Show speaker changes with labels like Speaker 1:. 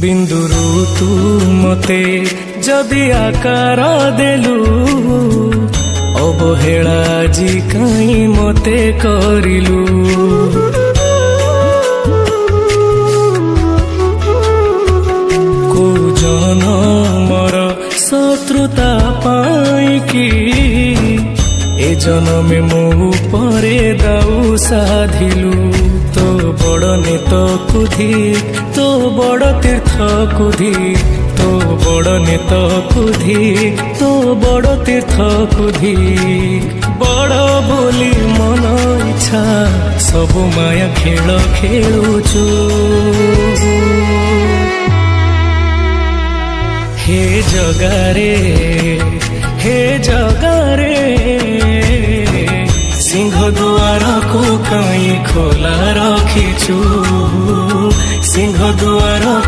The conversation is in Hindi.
Speaker 1: बिंदुरु तू मते जदि आकार देलु अवहेला जी कहीं मते करिलु। को जनमर शत्रुता पाई कि ए जन्मे मो परे दाऊ साधिलु। तो बड़ नेत कुधी तो बड़ तीर्थ कुधी तो बड़ नेत कुधी तो बड़ तीर्थ कुधी बड़ बोली मन इच्छा सबु माया खेल खेलुचु। हे जगारे सिंह दुआर को कहीं खोला रखीचु। सिंह दुआर